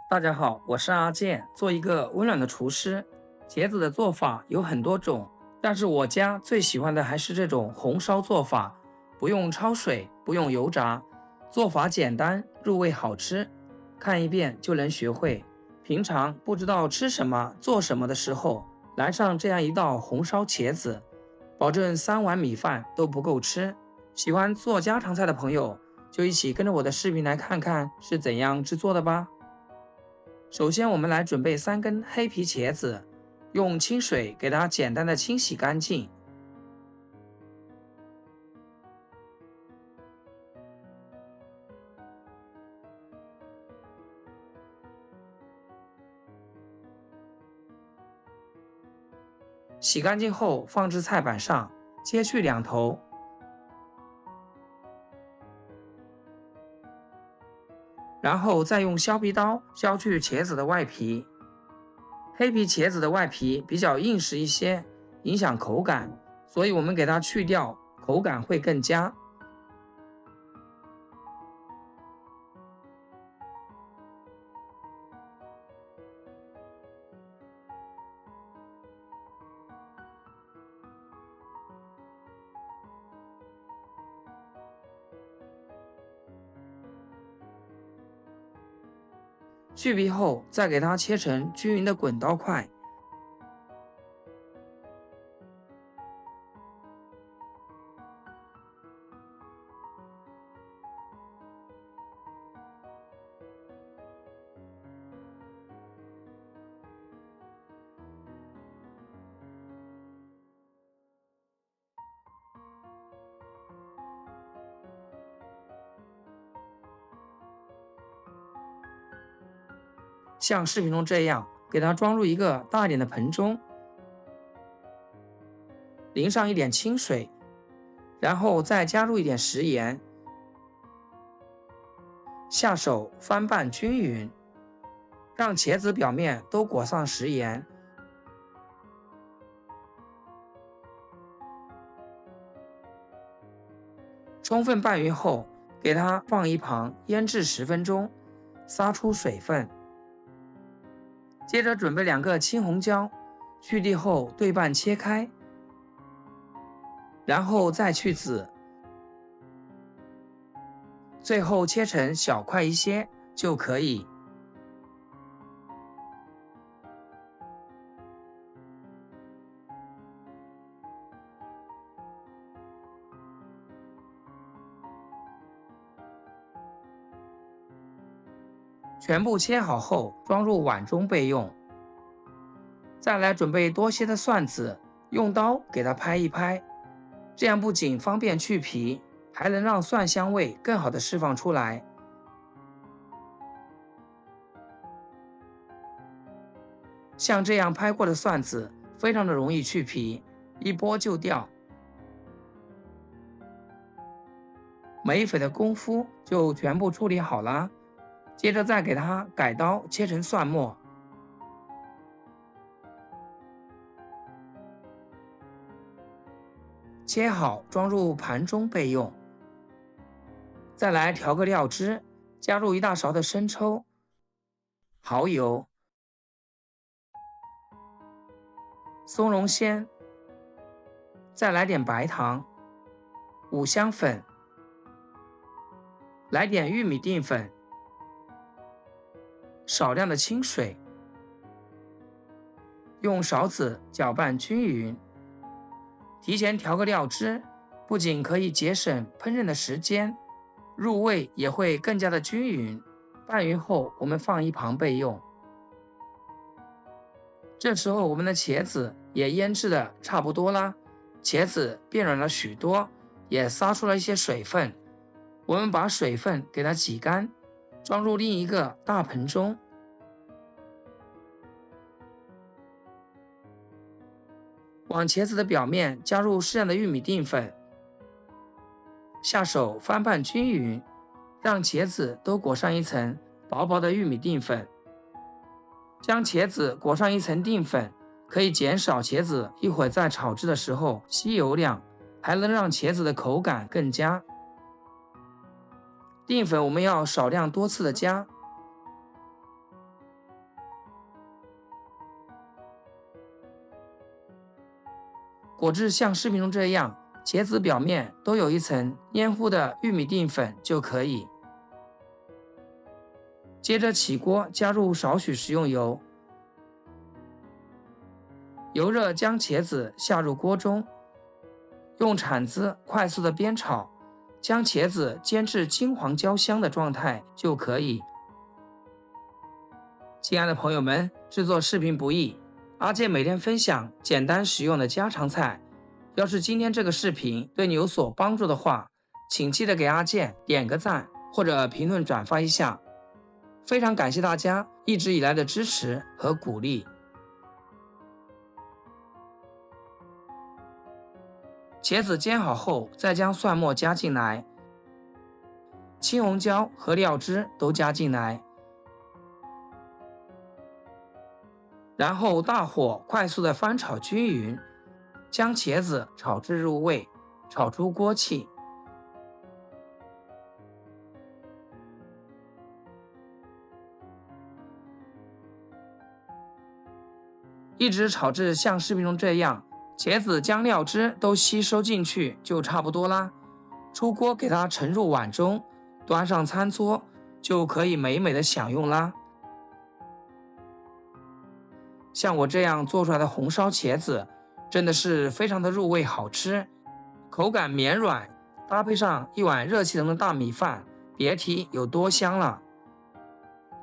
大家好，我是阿健，做一个温暖的厨师。茄子的做法有很多种，但是我家最喜欢的还是这种红烧做法，不用焯水，不用油炸，做法简单，入味好吃，看一遍就能学会。平常不知道吃什么、做什么的时候，来上这样一道红烧茄子，保证3碗米饭都不够吃。喜欢做家常菜的朋友，就一起跟着我的视频来看看是怎样制作的吧。首先，我们来准备3根黑皮茄子，用清水给它简单的清洗干净。洗干净后放至菜板上，切去两头，然后再用削皮刀削去茄子的外皮。黑皮茄子的外皮比较硬实一些，影响口感，所以我们给它去掉，口感会更佳。去皮后，再给它切成均匀的滚刀块。像视频中这样，给它装入一个大一点的盆中，淋上一点清水，然后再加入一点食盐，下手翻拌均匀，让茄子表面都裹上食盐。充分拌匀后，给它放一旁腌制10分钟，杀出水分。接着准备2个青红椒，去蒂后对半切开，然后再去籽，最后切成小块一些就可以。全部切好后，装入碗中备用。再来准备多些的蒜子，用刀给它拍一拍，这样不仅方便去皮，还能让蒜香味更好的释放出来。像这样拍过的蒜子，非常的容易去皮，一剥就掉。没一会的功夫就全部处理好了。接着再给它改刀切成蒜末，切好装入盘中备用。再来调个料汁，加入1大勺的生抽、蚝油、松茸鲜，再来点白糖、五香粉，来点玉米淀粉，少量的清水，用勺子搅拌均匀。提前调个料汁，不仅可以节省烹饪的时间，入味也会更加的均匀。拌匀后，我们放一旁备用。这时候我们的茄子也腌制的差不多啦，茄子变软了许多，也撒出了一些水分。我们把水分给它挤干，装入另一个大盆中。往茄子的表面加入适量的玉米淀粉，下手翻拌均匀，让茄子都裹上一层薄薄的玉米淀粉。将茄子裹上一层淀粉，可以减少茄子一会儿在炒制的时候吸油量，还能让茄子的口感更佳。淀粉我们要少量多次的加，裹至像视频中这样，茄子表面都有一层黏糊的玉米淀粉就可以。接着起锅，加入少许食用油，油热将茄子下入锅中，用铲子快速的煸炒，将茄子煎至金黄焦香的状态就可以。亲爱的朋友们，制作视频不易，阿健每天分享简单实用的家常菜。要是今天这个视频对你有所帮助的话，请记得给阿健点个赞或者评论转发一下。非常感谢大家一直以来的支持和鼓励。茄子煎好后，再将蒜末加进来，青红椒和料汁都加进来，然后大火快速的翻炒均匀，将茄子炒至入味，炒出锅气。一直炒至像视频中这样，茄子将料汁都吸收进去就差不多啦。出锅给它盛入碗中，端上餐桌就可以美美的享用啦。像我这样做出来的红烧茄子真的是非常的入味好吃，口感绵软，搭配上一碗热气腾的大米饭，别提有多香了。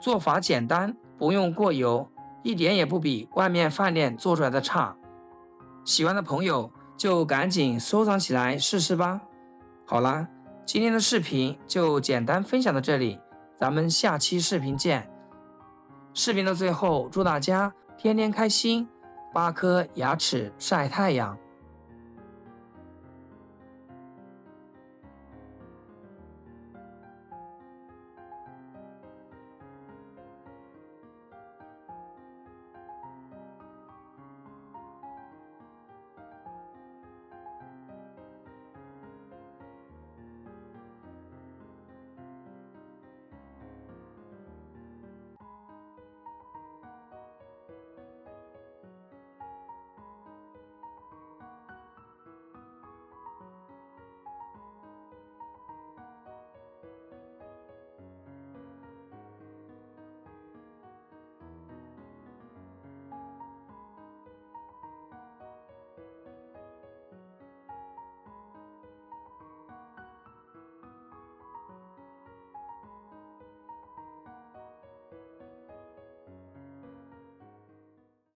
做法简单，不用过油，一点也不比外面饭店做出来的差。喜欢的朋友就赶紧收藏起来试试吧。好啦，今天的视频就简单分享到这里，咱们下期视频见。视频的最后，祝大家天天开心，8颗牙齿晒太阳。